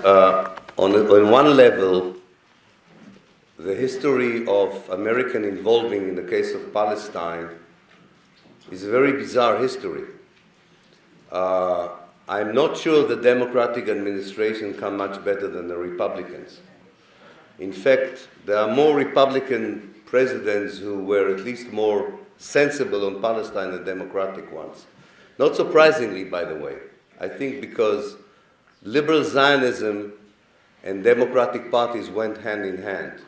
on one level, the history of American involvement in the case of Palestine is a very bizarre history. I'm not sure the Democratic administration come much better than the Republicans. In fact, there are more Republican presidents who were at least more sensible on Palestine than Democratic ones. Not surprisingly, by the way. I think because liberal Zionism and Democratic parties went hand in hand.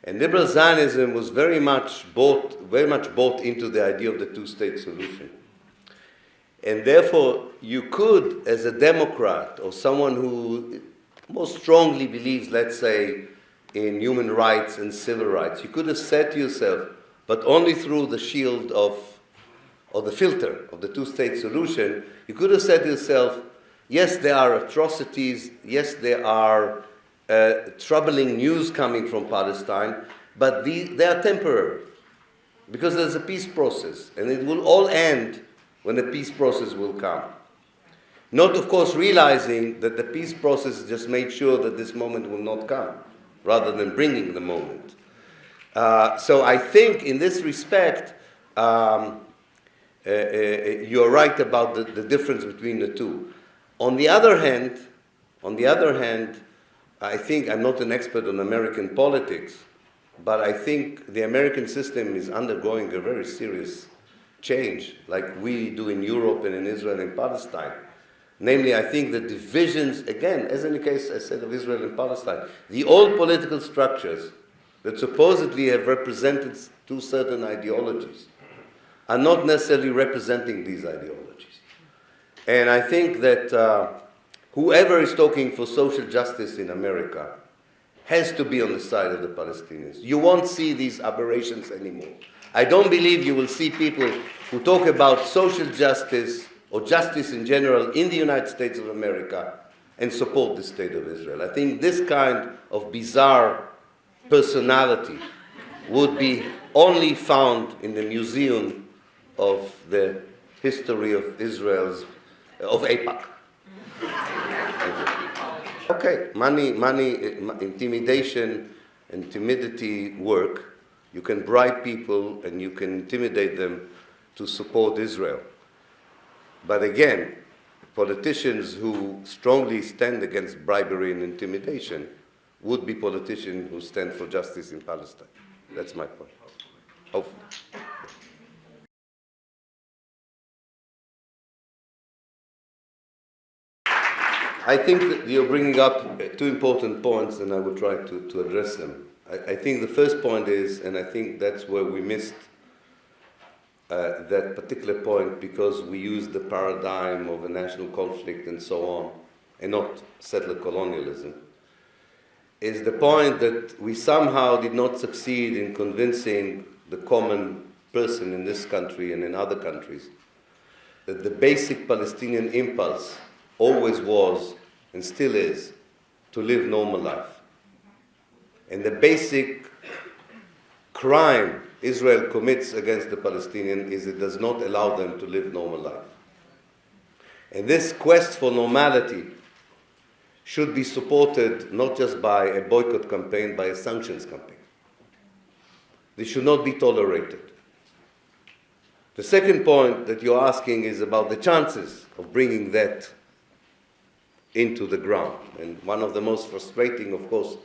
And liberal Zionism was very much bought into the idea of the two-state solution. And therefore, you could, as a Democrat or someone who most strongly believes, let's say, in human rights and civil rights, you could have said to yourself, but only through the shield of the filter of the two-state solution, you could have said to yourself, yes, there are atrocities, yes, there are troubling news coming from Palestine, but they are temporary, because there's a peace process, and it will all end when the peace process will come. Not, of course, realizing that the peace process just made sure that this moment will not come, rather than bringing the moment. So I think in this respect, you're right about the difference between the two. On the other hand, I think I'm not an expert on American politics, but I think the American system is undergoing a very serious change, like we do in Europe and in Israel and Palestine. Namely, I think the divisions, again, as in the case I said of Israel and Palestine, the old political structures that supposedly have represented two certain ideologies are not necessarily representing these ideologies. And I think that whoever is talking for social justice in America has to be on the side of the Palestinians. You won't see these aberrations anymore. I don't believe you will see people who talk about social justice or justice in general in the United States of America and support the State of Israel. I think this kind of bizarre personality would be only found in the Museum of the History of Israel's, of AIPAC. Okay, money, intimidation and timidity work. You can bribe people and you can intimidate them to support Israel. But again, politicians who strongly stand against bribery and intimidation would be politicians who stand for justice in Palestine. That's my point. Hopefully. I think that you're bringing up two important points, and I will try to address them. I think the first point is, and I think that's where we missed that particular point because we used the paradigm of a national conflict and so on, and not settler-colonialism, is the point that we somehow did not succeed in convincing the common person in this country and in other countries that the basic Palestinian impulse always was and still is to live normal life. And the basic crime Israel commits against the Palestinians is it does not allow them to live normal life. And this quest for normality should be supported not just by a boycott campaign, by a sanctions campaign. This should not be tolerated. The second point that you're asking is about the chances of bringing that into the ground. And one of the most frustrating, of course,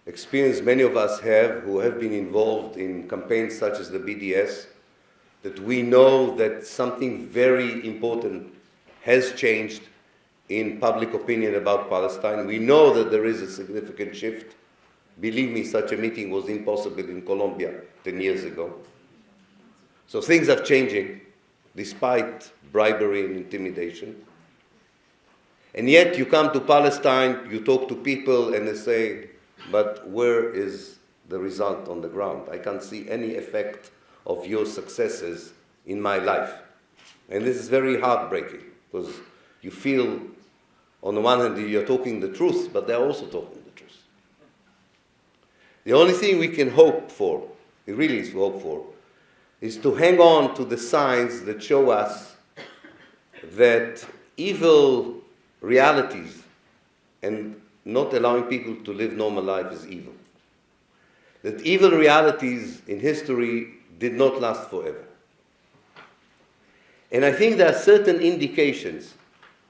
experience many of us have who have been involved in campaigns such as the BDS, that we know that something very important has changed in public opinion about Palestine. We know that there is a significant shift. Believe me, such a meeting was impossible in Colombia 10 years ago. So things are changing despite bribery and intimidation. And yet you come to Palestine, you talk to people, and they say, but where is the result on the ground? I can't see any effect of your successes in my life. And this is very heartbreaking, because you feel, on the one hand, you're talking the truth, but they're also talking the truth. The only thing we can hope for, it really is to hope for, is to hang on to the signs that show us that evil realities and not allowing people to live normal life is evil. That evil realities in history did not last forever. And I think there are certain indications,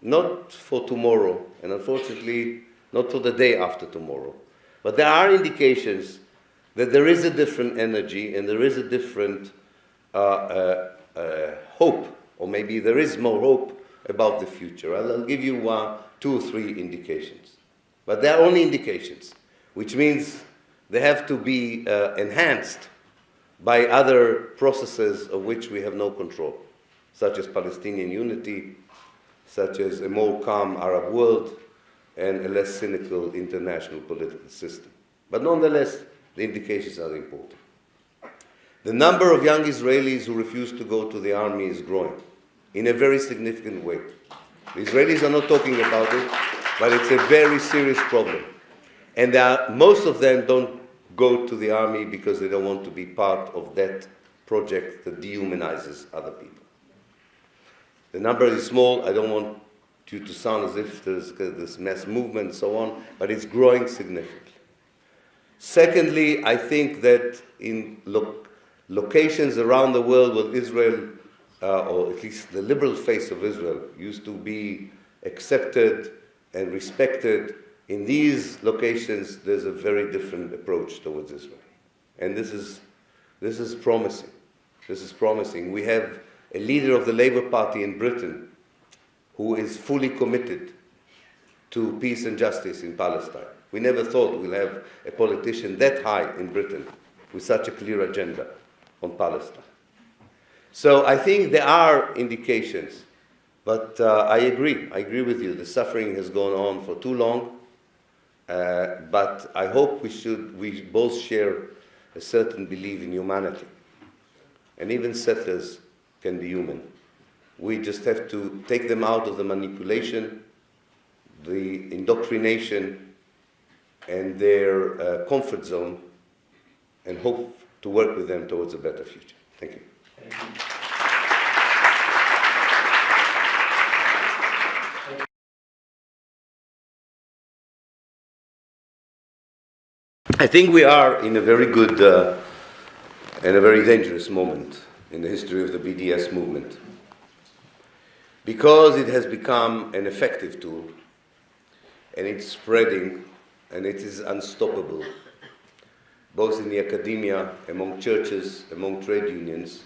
not for tomorrow, and unfortunately not for the day after tomorrow, but there are indications that there is a different energy and there is a different hope, or maybe there is more hope about the future. I'll give you 2 or 3 indications. But they are only indications, which means they have to be enhanced by other processes of which we have no control, such as Palestinian unity, such as a more calm Arab world, and a less cynical international political system. But nonetheless, the indications are important. The number of young Israelis who refuse to go to the army is growing in a very significant way. The Israelis are not talking about it, but it's a very serious problem. And most of them don't go to the army because they don't want to be part of that project that dehumanizes other people. The number is small. I don't want you to sound as if there's this mass movement and so on, but it's growing significantly. Secondly, I think that in locations around the world where Israel, or at least the liberal face of Israel, used to be accepted and respected, in these locations there's a very different approach towards Israel. And this is promising. This is promising. We have a leader of the Labour Party in Britain who is fully committed to peace and justice in Palestine. We never thought we'll have a politician that high in Britain with such a clear agenda on Palestine. So I think there are indications, but I agree with you. The suffering has gone on for too long, but I hope we both share a certain belief in humanity. And even settlers can be human. We just have to take them out of the manipulation, the indoctrination, and their comfort zone, and hope to work with them towards a better future. Thank you. Thank you. I think we are in a very good and a very dangerous moment in the history of the BDS movement, because it has become an effective tool, and it's spreading, and it is unstoppable, both in the academia, among churches, among trade unions.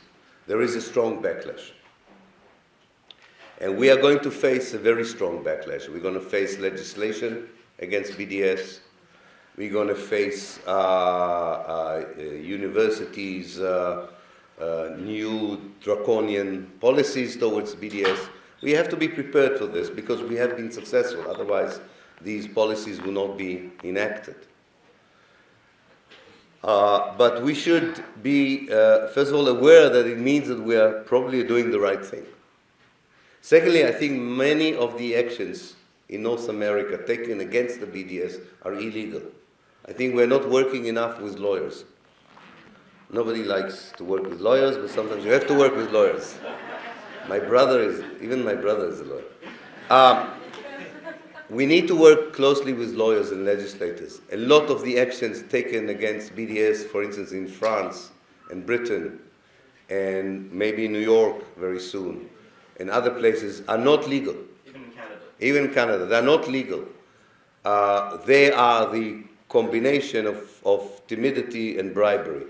There is a strong backlash. And we are going to face a very strong backlash. We're going to face legislation against BDS. We're going to face universities' new draconian policies towards BDS. We have to be prepared for this because we have been successful. Otherwise, these policies will not be enacted. But we should be, first of all, aware that it means that we are probably doing the right thing. Secondly, I think many of the actions in North America taken against the BDS are illegal. I think we're not working enough with lawyers. Nobody likes to work with lawyers, but sometimes you have to work with lawyers. Even my brother is a lawyer. We need to work closely with lawyers and legislators. A lot of the actions taken against BDS, for instance, in France and Britain, and maybe in New York very soon, and other places, are not legal. Even in Canada, they're not legal. They are the combination of timidity and bribery.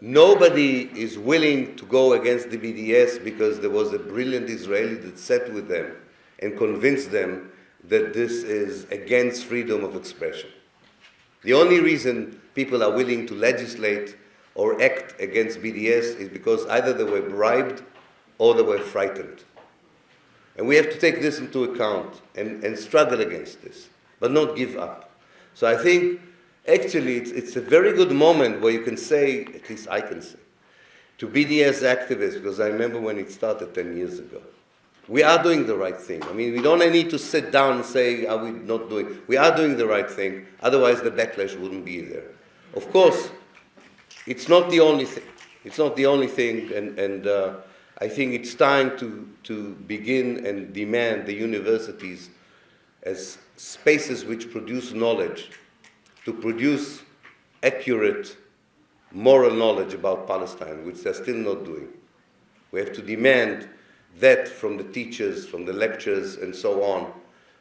Nobody is willing to go against the BDS because there was a brilliant Israeli that sat with them and convinced them that this is against freedom of expression. The only reason people are willing to legislate or act against BDS is because either they were bribed or they were frightened. And we have to take this into account and struggle against this, but not give up. So I think, actually, it's a very good moment where you can say, at least I can say, to BDS activists, because I remember when it started 10 years ago, we are doing the right thing. I mean, we don't need to sit down and say, are we not doing? We are doing the right thing, otherwise the backlash wouldn't be there. Of course, it's not the only thing. It's not the only thing, and I think it's time to begin and demand the universities as spaces which produce knowledge, to produce accurate moral knowledge about Palestine, which they're still not doing. We have to demand that from the teachers, from the lectures, and so on,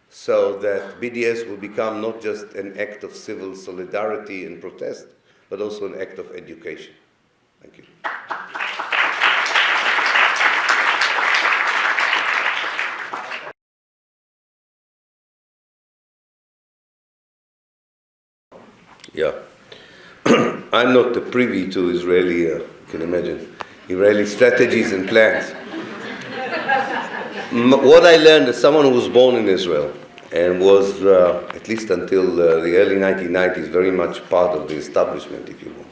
so that BDS will become not just an act of civil solidarity and protest, but also an act of education. Thank you. Yeah. I'm not privy to Israeli, you can imagine, Israeli strategies and plans. What I learned as someone who was born in Israel and was, at least until the early 1990s, very much part of the establishment, if you want.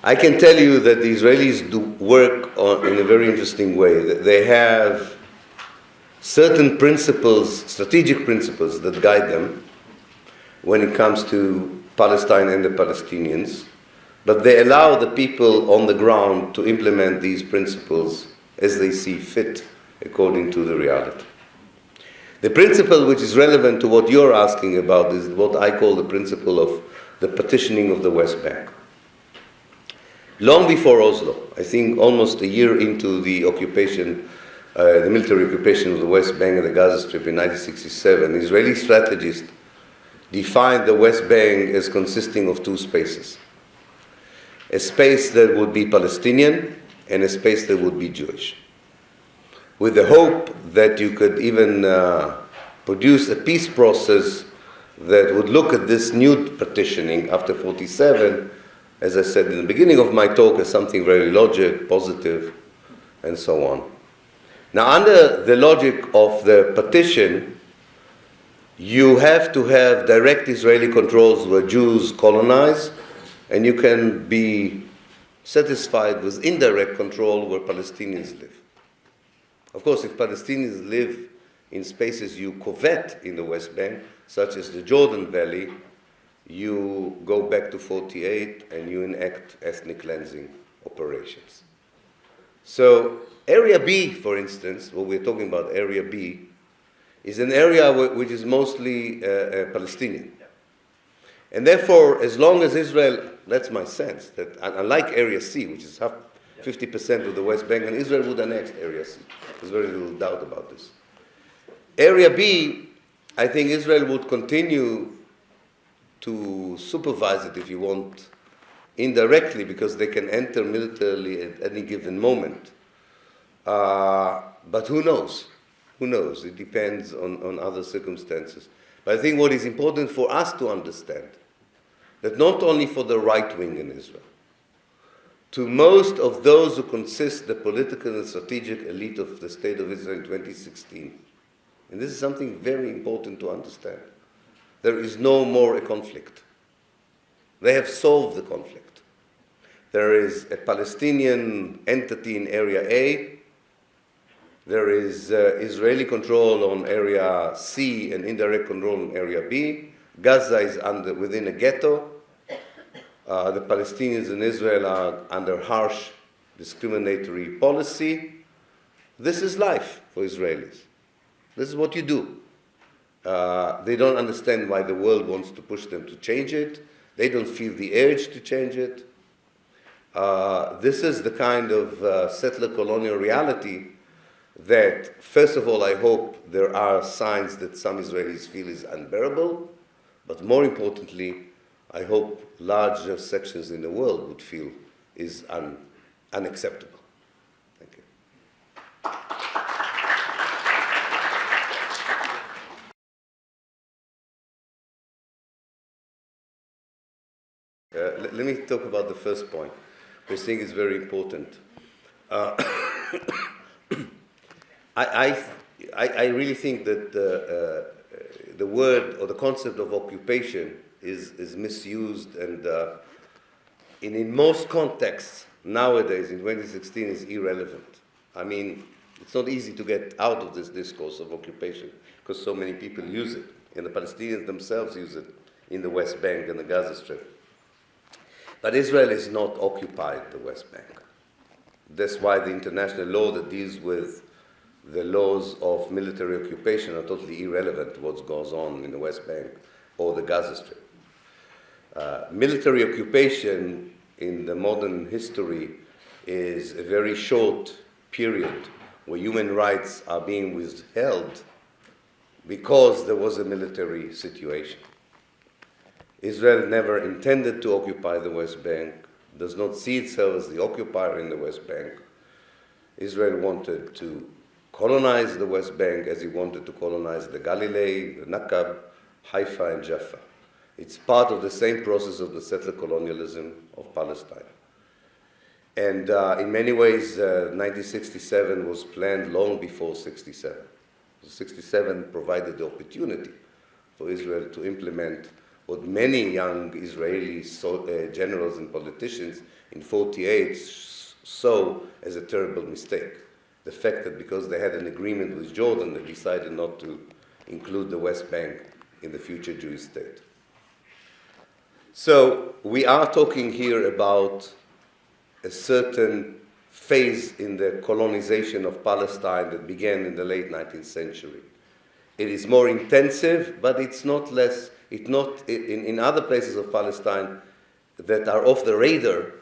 I can tell you that the Israelis do work in a very interesting way. They have certain principles, strategic principles, that guide them when it comes to Palestine and the Palestinians, but they allow the people on the ground to implement these principles as they see fit, according to the reality. The principle which is relevant to what you're asking about is what I call the principle of the partitioning of the West Bank. Long before Oslo, I think almost a year into the occupation, the military occupation of the West Bank and the Gaza Strip in 1967, Israeli strategists defined the West Bank as consisting of two spaces. A space that would be Palestinian and a space that would be Jewish, with the hope that you could even produce a peace process that would look at this new partitioning after 47, as I said in the beginning of my talk, as something very logic, positive, and so on. Now, under the logic of the partition, you have to have direct Israeli controls where Jews colonize, and you can be satisfied with indirect control where Palestinians live. Of course, if Palestinians live in spaces you covet in the West Bank, such as the Jordan Valley, you go back to 48 and you enact ethnic cleansing operations. So Area B, for instance, what we're talking about, Area B, is an area which is mostly Palestinian. And therefore, as long as Israel, that's my sense, that unlike Area C, which is 50% of the West Bank, and Israel would annex Area C. There's very little doubt about this. Area B, I think Israel would continue to supervise it, if you want, indirectly, because they can enter militarily at any given moment. But who knows? Who knows? It depends on other circumstances. But I think what is important for us to understand, that not only for the right wing in Israel, to most of those who consist the political and strategic elite of the State of Israel in 2016, and this is something very important to understand, there is no more a conflict. They have solved the conflict. There is a Palestinian entity in Area A. There is Israeli control on Area C and indirect control on Area B. Gaza is within a ghetto. The Palestinians in Israel are under harsh discriminatory policy. This is life for Israelis. This is what you do. They don't understand why the world wants to push them to change it. They don't feel the urge to change it. This is the kind of settler-colonial reality that, first of all, I hope there are signs that some Israelis feel is unbearable, but more importantly, I hope larger sections in the world would feel is unacceptable. Thank you. Let me talk about the first point, which I think is very important. I really think that the word or the concept of occupation is misused, and in most contexts nowadays in 2016 is irrelevant. I mean, it's not easy to get out of this discourse of occupation because so many people use it, and the Palestinians themselves use it in the West Bank and the Gaza Strip. But Israel is not occupied the West Bank. That's why the international law that deals with the laws of military occupation are totally irrelevant to what goes on in the West Bank or the Gaza Strip. Military occupation in the modern history is a very short period where human rights are being withheld because there was a military situation. Israel never intended to occupy the West Bank, does not see itself as the occupier in the West Bank. Israel wanted to colonize the West Bank as he wanted to colonize the Galilee, the Nakab, Haifa, and Jaffa. It's part of the same process of the settler-colonialism of Palestine. And in many ways, 1967 was planned long before 67. 67 provided the opportunity for Israel to implement what many young Israeli generals and politicians in 48 saw as a terrible mistake. The fact that because they had an agreement with Jordan, they decided not to include the West Bank in the future Jewish state. So we are talking here about a certain phase in the colonization of Palestine that began in the late 19th century. It is more intensive, but it's not less. In other places of Palestine that are off the radar,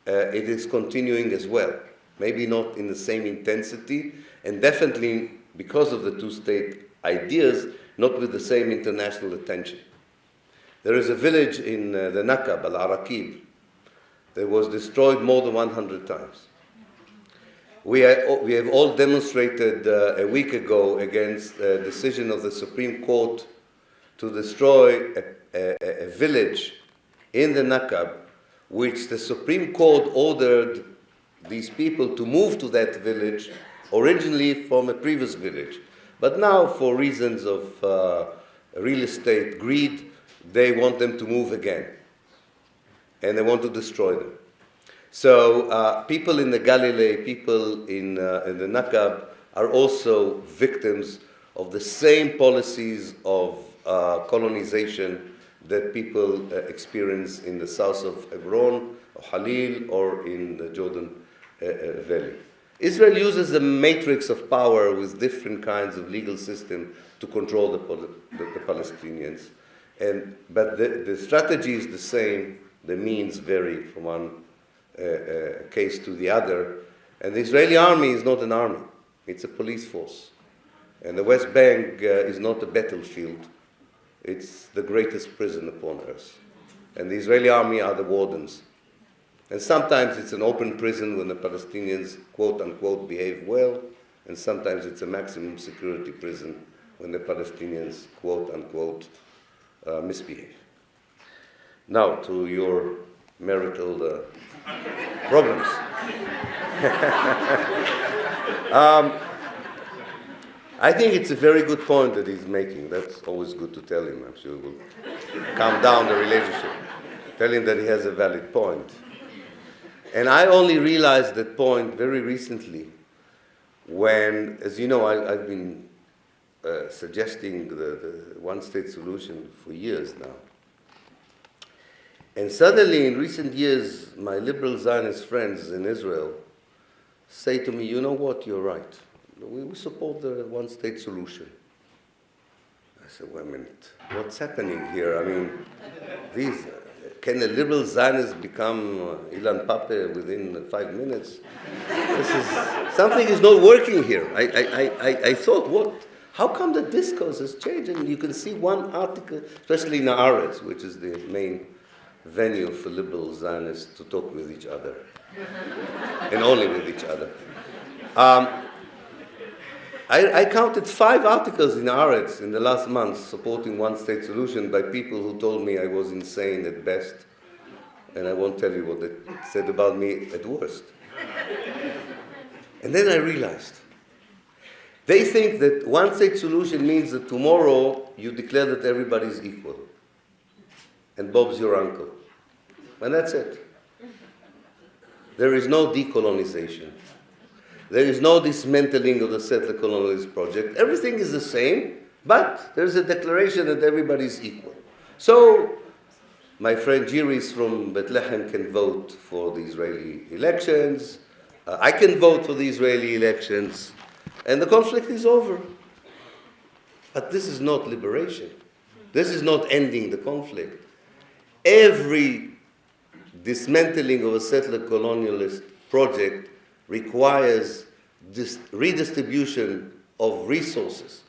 it is continuing as well. Maybe not in the same intensity, and definitely because of the two-state ideas, not with the same international attention. There is a village in the Nakab, Al-Arakib, that was destroyed more than 100 times. We have all demonstrated a week ago against a decision of the Supreme Court to destroy a village in the Nakab, which the Supreme Court ordered these people to move to that village, originally from a previous village. But now, for reasons of real estate greed, they want them to move again. And they want to destroy them. So people in the Galilee, people in the Nakab are also victims of the same policies of colonization that people experience in the south of Hebron, or Halil, or in the Jordan Valley. Israel uses a matrix of power with different kinds of legal system to control the Palestinians. But the strategy is the same, the means vary from one case to the other. And the Israeli army is not an army, it's a police force. And the West Bank is not a battlefield. It's the greatest prison upon earth. And the Israeli army are the wardens. And sometimes it's an open prison when the Palestinians, quote unquote, behave well, and sometimes it's a maximum security prison when the Palestinians, quote unquote, misbehave. Now to your marital problems. I think it's a very good point that he's making. That's always good to tell him. I'm sure it will calm down the relationship. Tell him that he has a valid point. And I only realized that point very recently when, as you know, I've been suggesting the one-state solution for years now. And suddenly, in recent years, my liberal Zionist friends in Israel say to me, you know what, you're right. We support the one-state solution. I said, wait a minute, what's happening here? I mean, can a liberal Zionist become Ilan Pappe within 5 minutes? Something is not working here. I thought, how come the discourse has changed? And you can see one article, especially in Haaretz, which is the main venue for liberal Zionists to talk with each other, and only with each other. I counted 5 articles in Haaretz in the last month supporting one-state solution by people who told me I was insane at best, and I won't tell you what they said about me at worst. And then I realized, they think that one-state solution means that tomorrow you declare that everybody is equal, and Bob's your uncle. And that's it. There is no decolonization. There is no dismantling of the settler-colonialist project. Everything is the same, but there's a declaration that everybody is equal. So my friend Jiris from Bethlehem can vote for the Israeli elections. I can vote for the Israeli elections. and the conflict is over. But this is not liberation. This is not ending the conflict. Every dismantling of a settler-colonialist project requires this redistribution of resources,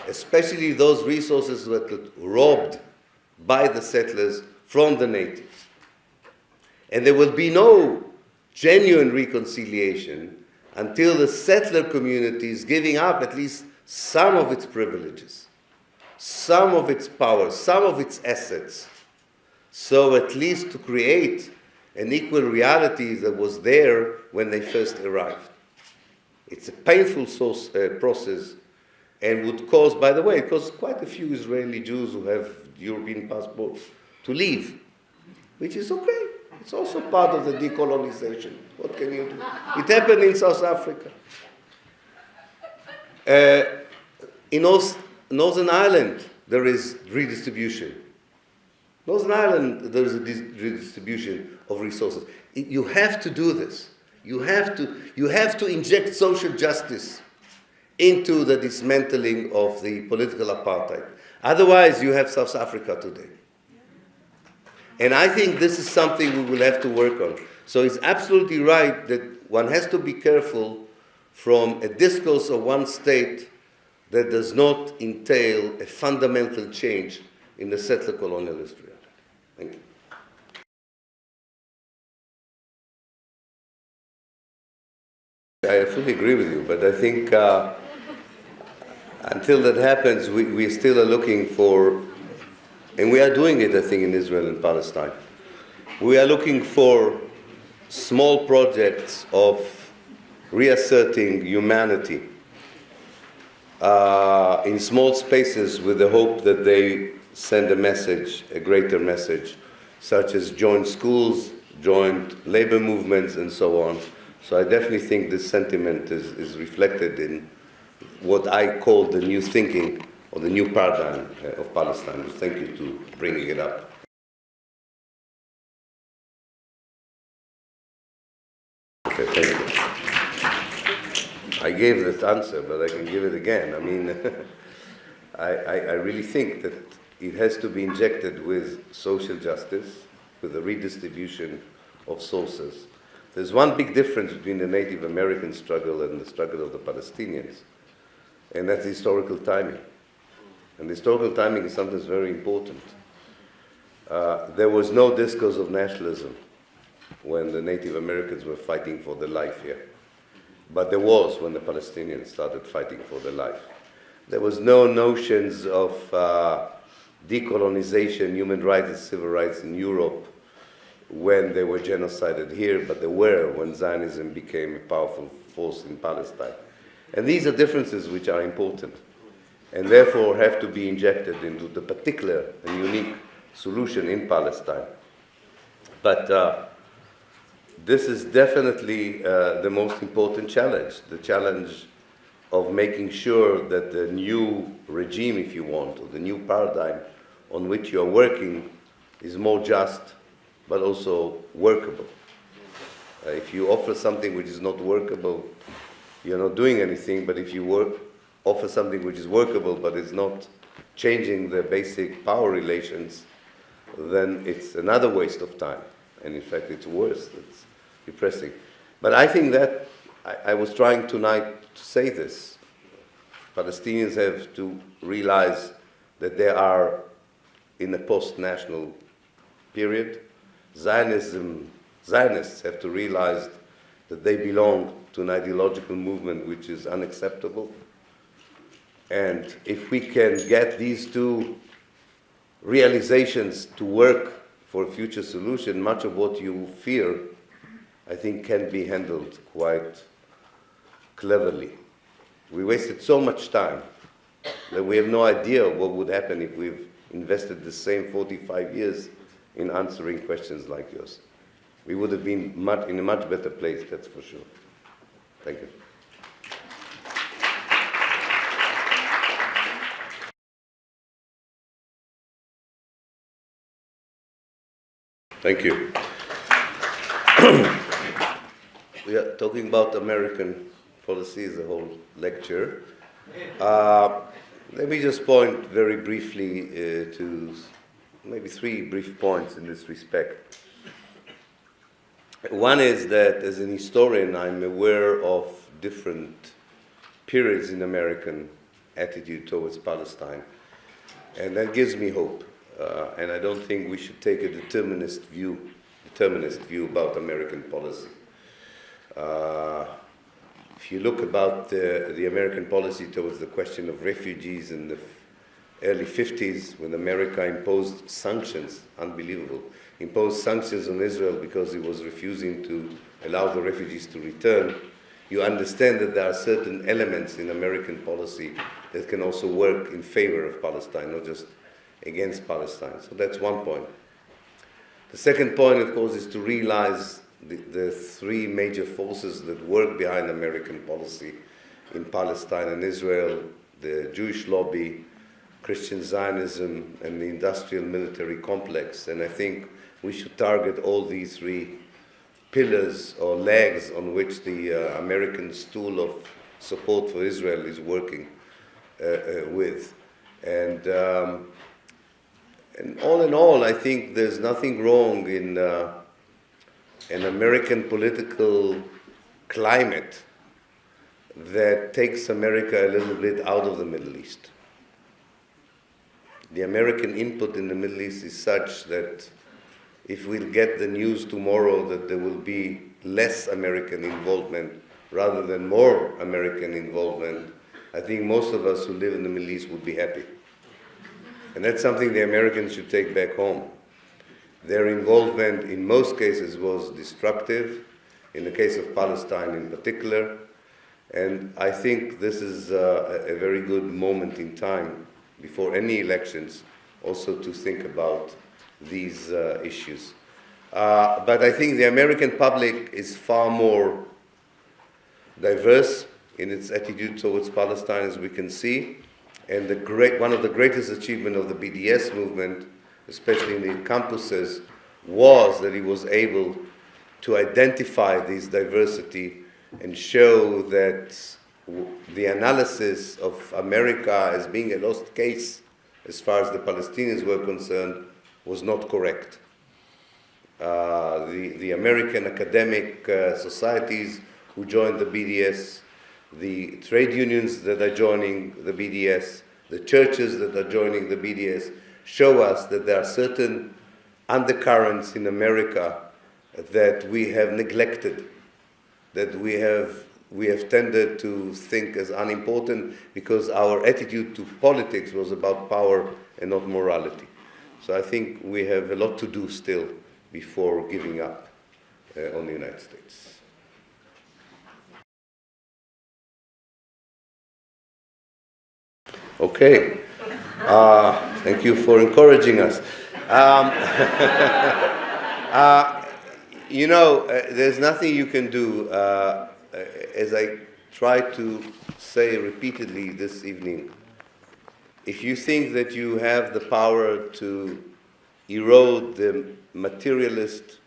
especially those resources that were robbed by the settlers from the natives. And there will be no genuine reconciliation until the settler community is giving up at least some of its privileges, some of its power, some of its assets, so at least to create an equal reality that was there when they first arrived. It's a painful process, and would cause, by the way, it caused quite a few Israeli Jews who have European passports to leave, which is okay. It's also part of the decolonization. What can you do? It happened in South Africa. In Northern Ireland, there is redistribution. Northern Ireland, there is a redistribution of resources. You have to do this. You have to inject social justice into the dismantling of the political apartheid. Otherwise, you have South Africa today. And I think this is something we will have to work on. So it's absolutely right that one has to be careful from a discourse of one state that does not entail a fundamental change in the settler-colonialist reality. Thank you. I fully agree with you, but I think until that happens, we still are looking for, and we are doing it, I think, in Israel and Palestine. We are looking for small projects of reasserting humanity in small spaces with the hope that they send a message, a greater message, such as joint schools, joint labor movements, and so on. So I definitely think this sentiment is reflected in what I call the new thinking or the new paradigm of Palestine. Thank you for bringing it up. Okay, thank you. I gave this answer, but I can give it again. I mean, I really think that it has to be injected with social justice, with a redistribution of sources. There's one big difference between the Native American struggle and the struggle of the Palestinians, and that's historical timing. And historical timing is something that's very important. There was no discourse of nationalism when the Native Americans were fighting for their life here. But there was when the Palestinians started fighting for their life. There was no notions of decolonization, human rights and civil rights in Europe when they were genocided here, but there were when Zionism became a powerful force in Palestine. And these are differences which are important and therefore have to be injected into the particular and unique solution in Palestine. But this is definitely the most important challenge, the challenge of making sure that the new regime, if you want, or the new paradigm on which you're working is more just, but also workable. If you offer something which is not workable, you're not doing anything, but if you offer something which is workable, but it's not changing the basic power relations, then it's another waste of time. And in fact, it's worse. It's depressing. But I think that I was trying tonight to say this. Palestinians have to realize that they are in a post-national period. Zionists have to realize that they belong to an ideological movement which is unacceptable. And if we can get these two realizations to work for a future solution, much of what you fear, I think, can be handled quite cleverly. We wasted so much time that we have no idea what would happen if we've invested the same 45 years in answering questions like yours. We would have been in a much better place, that's for sure. Thank you. Thank you. We are talking about American policy is a whole lecture. Let me just point very briefly to maybe 3 brief points in this respect. One is that as an historian, I'm aware of different periods in American attitude towards Palestine, and that gives me hope. And I don't think we should take a determinist view about American policy. If you look about the American policy towards the question of refugees in the early 50s, when America imposed sanctions, unbelievable, imposed sanctions on Israel because it was refusing to allow the refugees to return, you understand that there are certain elements in American policy that can also work in favor of Palestine, not just against Palestine. So that's one point. The second point, of course, is to realize the 3 major forces that work behind American policy in Palestine and Israel: the Jewish lobby, Christian Zionism, and the industrial military complex. And I think we should target all these 3 pillars or legs on which the American stool of support for Israel is working with. And all in all, I think there's nothing wrong in an American political climate that takes America a little bit out of the Middle East. The American input in the Middle East is such that if we'll get the news tomorrow that there will be less American involvement rather than more American involvement, I think most of us who live in the Middle East would be happy. And that's something the Americans should take back home. Their involvement in most cases was destructive, in the case of Palestine in particular, and I think this is a very good moment in time before any elections also to think about these issues. But I think the American public is far more diverse in its attitude towards Palestine, as we can see, and one of the greatest achievements of the BDS movement, especially in the campuses, was that it was able to identify this diversity and show that the analysis of America as being a lost case as far as the Palestinians were concerned was not correct. The American academic societies who joined the BDS, the trade unions that are joining the BDS, the churches that are joining the BDS, show us that there are certain undercurrents in America that we have neglected, that we have tended to think as unimportant because our attitude to politics was about power and not morality. So I think we have a lot to do still before giving up on the United States. Okay. Thank you for encouraging us. There's nothing you can do, as I tried to say repeatedly this evening. If you think that you have the power to erode the materialist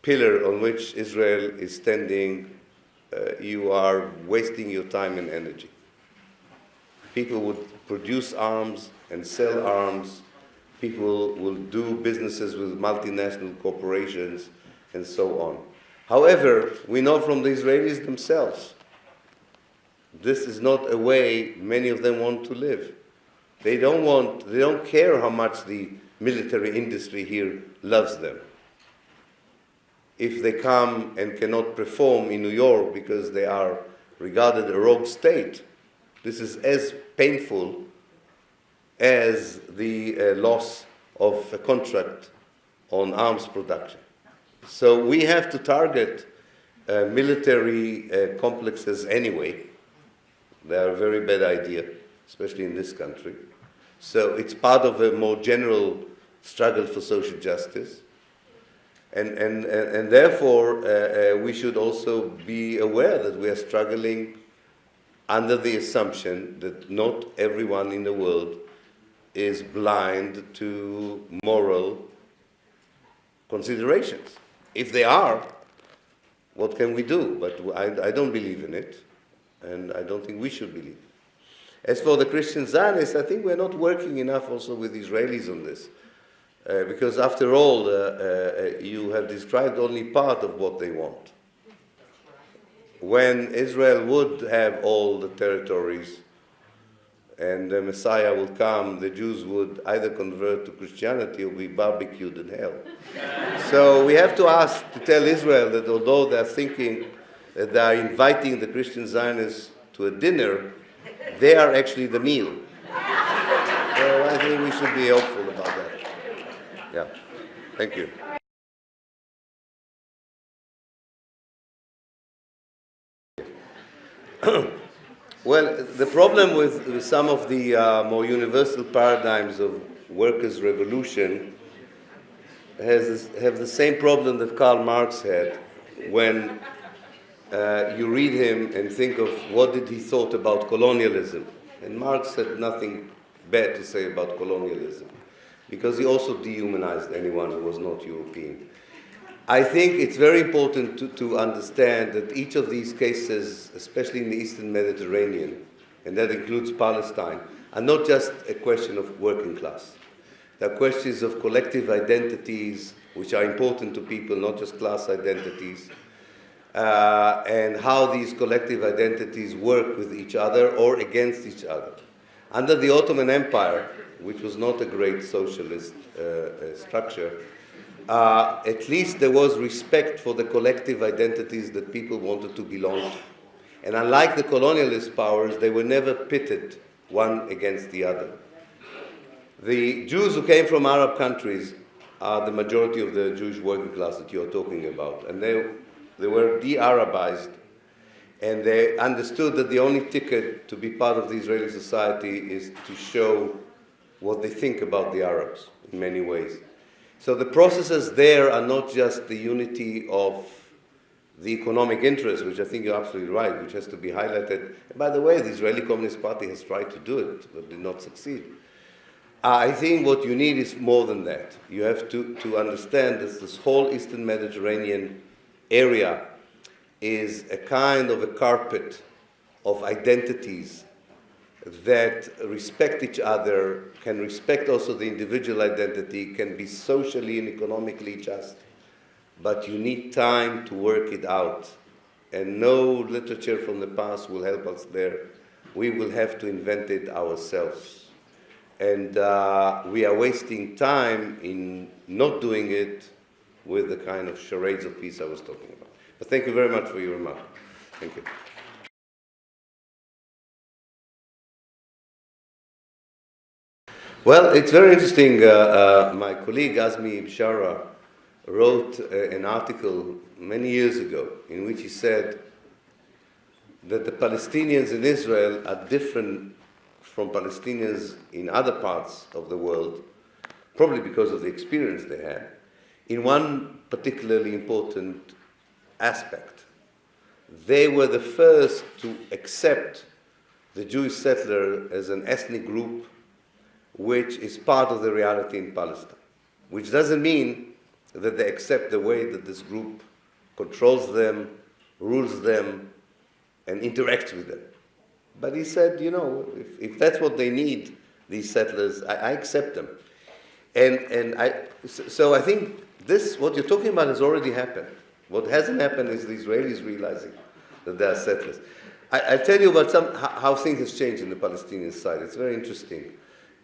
pillar on which Israel is standing, you are wasting your time and energy. People would produce arms and sell arms. People will do businesses with multinational corporations and so on. However, we know from the Israelis themselves, this is not a way many of them want to live. They don't care how much the military industry here loves them. If they come and cannot perform in New York because they are regarded a rogue state, this is as painful as the loss of a contract on arms production. So we have to target military complexes anyway. They are a very bad idea, especially in this country. So it's part of a more general struggle for social justice. And therefore, we should also be aware that we are struggling under the assumption that not everyone in the world is blind to moral considerations. If they are, what can we do? But I don't believe in it, and I don't think we should believe. As for the Christian Zionists, I think we're not working enough also with Israelis on this. Because after all, you have described only part of what they want. When Israel would have all the territories and the Messiah will come, the Jews would either convert to Christianity or be barbecued in hell. So we have to tell Israel that although they're thinking that they are inviting the Christian Zionists to a dinner, they are actually the meal. So I think we should be hopeful about that. Yeah, thank you. Well, the problem with some of the more universal paradigms of workers' revolution have the same problem that Karl Marx had when you read him and think of what did he thought about colonialism. And Marx had nothing bad to say about colonialism, because he also dehumanized anyone who was not European. I think it's very important to understand that each of these cases, especially in the Eastern Mediterranean, and that includes Palestine, are not just a question of working class. They're questions of collective identities, which are important to people, not just class identities, and how these collective identities work with each other or against each other. Under the Ottoman Empire, which was not a great socialist structure, at least there was respect for the collective identities that people wanted to belong to. And unlike the colonialist powers, they were never pitted one against the other. The Jews who came from Arab countries are the majority of the Jewish working class that you're talking about. And they were de-Arabized, and they understood that the only ticket to be part of the Israeli society is to show what they think about the Arabs in many ways. So the processes there are not just the unity of the economic interest, which I think you're absolutely right, which has to be highlighted. And by the way, the Israeli Communist Party has tried to do it, but did not succeed. I think what you need is more than that. You have to understand that this whole Eastern Mediterranean area is a kind of a carpet of identities that respect each other, can respect also the individual identity, can be socially and economically just. But you need time to work it out. And no literature from the past will help us there. We will have to invent it ourselves. And we are wasting time in not doing it with the kind of charades of peace I was talking about. But thank you very much for your remark. Thank you. Well, it's very interesting. My colleague Azmi Bishara wrote an article many years ago in which he said that the Palestinians in Israel are different from Palestinians in other parts of the world, probably because of the experience they had, in one particularly important aspect. They were the first to accept the Jewish settler as an ethnic group which is part of the reality in Palestine, which doesn't mean that they accept the way that this group controls them, rules them, and interacts with them. But he said, you know, if that's what they need, these settlers, I accept them. So I think this, what you're talking about, has already happened. What hasn't happened is the Israelis realizing that they are settlers. I'll tell you about how things have changed in the Palestinian side. It's very interesting.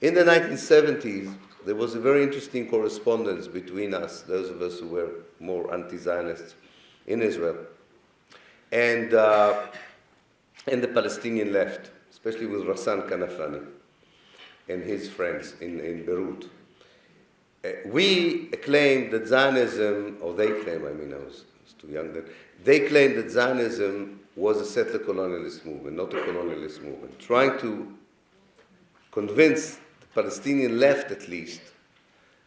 In the 1970s, there was a very interesting correspondence between us, those of us who were more anti-Zionists in Israel, and the Palestinian left, especially with Rassan Kanafani and his friends in Beirut. We claimed that Zionism, or they claim, I mean, I was too young then, they claimed that Zionism was a settler-colonialist movement, not a colonialist movement, trying to convince the Palestinian left, at least,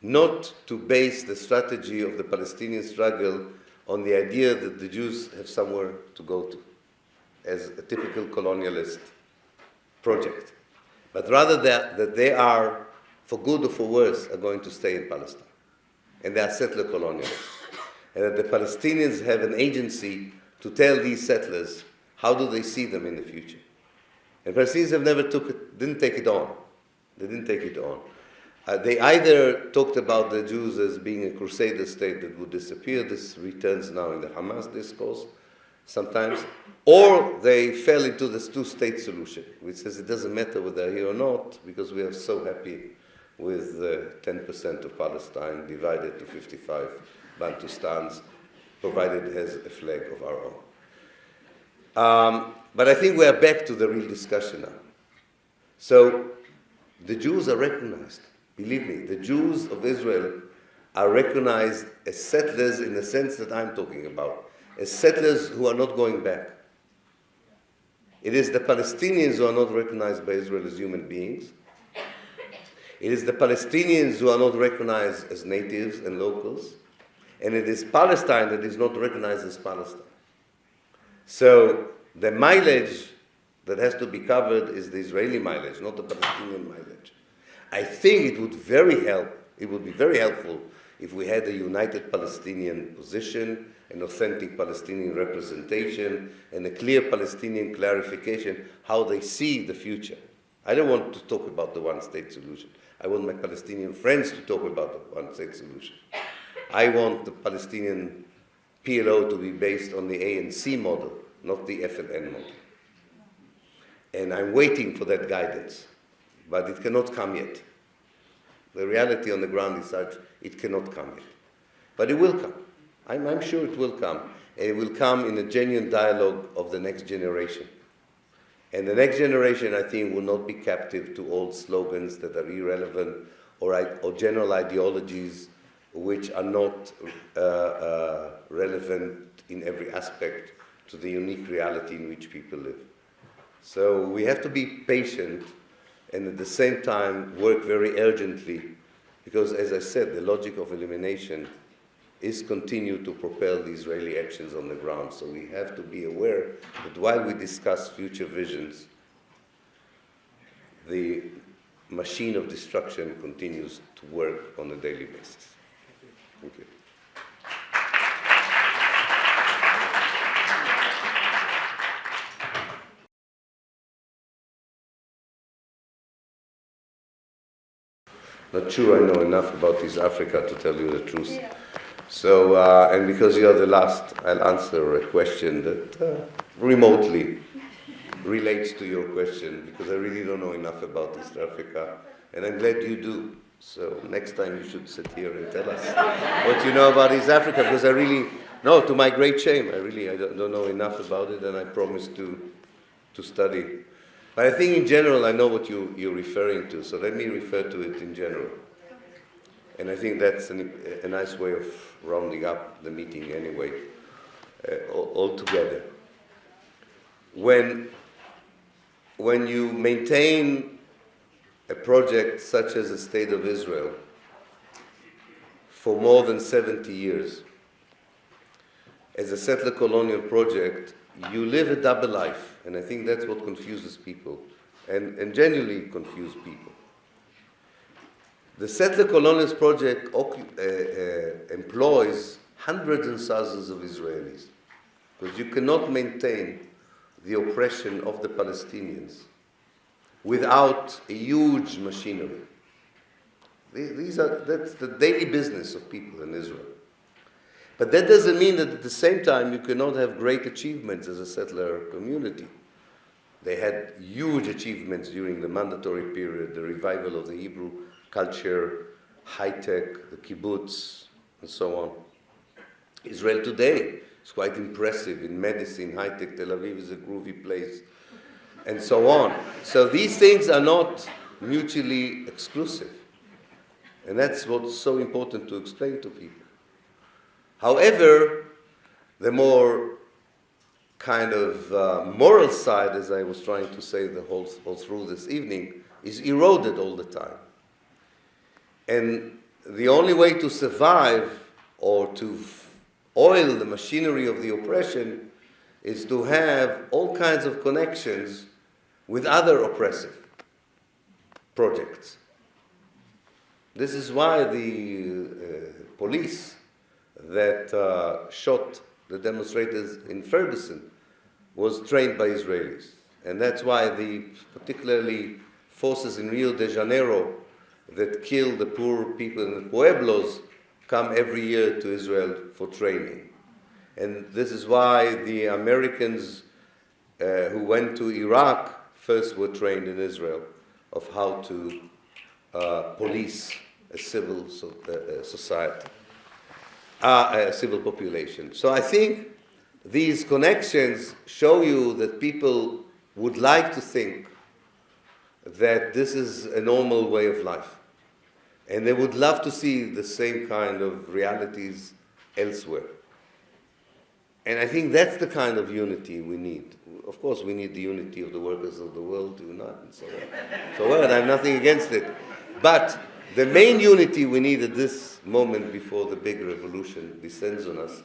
not to base the strategy of the Palestinian struggle on the idea that the Jews have somewhere to go to, as a typical colonialist project, but rather that they are, for good or for worse, are going to stay in Palestine. And they are settler colonialists. and that the Palestinians have an agency to tell these settlers how do they see them in the future. And Palestinians have never didn't take it on. They didn't take it on. They either talked about the Jews as being a crusader state that would disappear, this returns now in the Hamas discourse sometimes, or they fell into this two-state solution, which says it doesn't matter whether they're here or not, because we are so happy with 10% of Palestine divided to 55 Bantustans, provided it has a flag of our own. But I think we are back to the real discussion now. So the Jews are recognized. Believe me, the Jews of Israel are recognized as settlers in the sense that I'm talking about, as settlers who are not going back. It is the Palestinians who are not recognized by Israel as human beings. It is the Palestinians who are not recognized as natives and locals. And it is Palestine that is not recognized as Palestine. So the mileage that has to be covered is the Israeli mileage, not the Palestinian mileage. I think it would be very helpful if we had a united Palestinian position, an authentic Palestinian representation, and a clear Palestinian clarification how they see the future. I don't want to talk about the one-state solution. I want my Palestinian friends to talk about the one-state solution. I want the Palestinian PLO to be based on the ANC model, not the FLN model. And I'm waiting for that guidance, but it cannot come yet. The reality on the ground is such, it cannot come yet. But it will come. I'm sure it will come. And it will come in a genuine dialogue of the next generation. And the next generation, I think, will not be captive to old slogans that are irrelevant or general ideologies which are not relevant in every aspect to the unique reality in which people live. So we have to be patient and at the same time work very urgently because, as I said, the logic of elimination is continue to propel the Israeli actions on the ground. So we have to be aware that while we discuss future visions, the machine of destruction continues to work on a daily basis. Thank you. Not sure I know enough about East Africa to tell you the truth. Yeah. So, and because you are the last, I'll answer a question that remotely relates to your question, because I really don't know enough about East Africa, and I'm glad you do. So next time you should sit here and tell us what you know about East Africa, because I really, no, to my great shame, I don't know enough about it, and I promise to study. But I think in general I know what you're referring to, so let me refer to it in general. And I think that's a nice way of rounding up the meeting anyway, all together. When you maintain a project such as the State of Israel for more than 70 years, as a settler-colonial project, you live a double life, and I think that's what confuses people, and genuinely confuse people. The settler-colonialist project employs hundreds and thousands of Israelis, because you cannot maintain the oppression of the Palestinians without a huge machinery. That's the daily business of people in Israel. But that doesn't mean that at the same time you cannot have great achievements as a settler community. They had huge achievements during the mandatory period, the revival of the Hebrew culture, high-tech, the kibbutz, and so on. Israel today is quite impressive in medicine, high-tech. Tel Aviv is a groovy place, and so on. So these things are not mutually exclusive. And that's what's so important to explain to people. However, the more kind of moral side, as I was trying to say all through this evening, is eroded all the time. And the only way to survive or to oil the machinery of the oppression is to have all kinds of connections with other oppressive projects. This is why the police that shot the demonstrators in Ferguson was trained by Israelis. And that's why the particularly forces in Rio de Janeiro that kill the poor people in the pueblos come every year to Israel for training. And this is why the Americans who went to Iraq first were trained in Israel of how to police a civil society, a civil population. So I think these connections show you that people would like to think that this is a normal way of life. And they would love to see the same kind of realities elsewhere. And I think that's the kind of unity we need. Of course, we need the unity of the workers of the world to unite and so on. So what? I have nothing against it. But the main unity we need at this moment before the big revolution descends on us,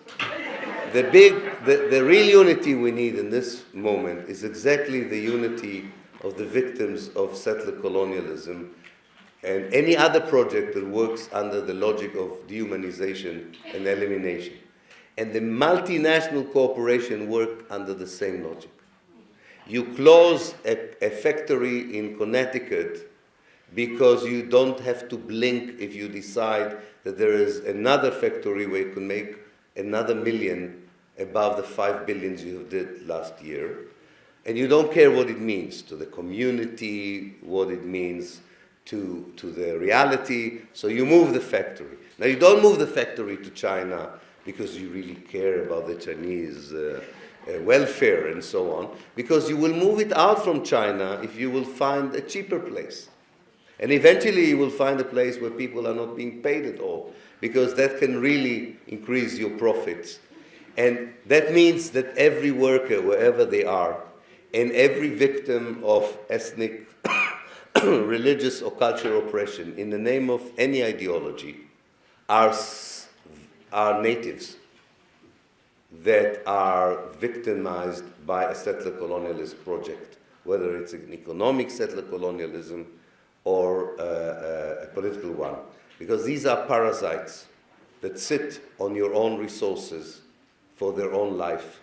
the real unity we need in this moment is exactly the unity of the victims of settler colonialism and any other project that works under the logic of dehumanization and elimination. And the multinational corporation work under the same logic. You close a factory in Connecticut because you don't have to blink if you decide that there is another factory where you can make another million above the 5 billions you did last year. And you don't care what it means to the community, what it means to the reality, so you move the factory. Now, you don't move the factory to China because you really care about the Chinese welfare and so on, because you will move it out from China if you will find a cheaper place. And eventually you will find a place where people are not being paid at all, because that can really increase your profits. And that means that every worker, wherever they are, and every victim of ethnic, religious or cultural oppression in the name of any ideology are natives that are victimized by a settler colonialist project, whether it's an economic settler colonialism or a political one. Because these are parasites that sit on your own resources for their own life.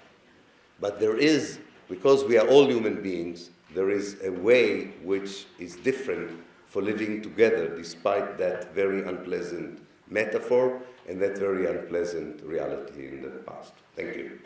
But there is, because we are all human beings, there is a way which is different for living together despite that very unpleasant metaphor and that very unpleasant reality in the past. Thank you.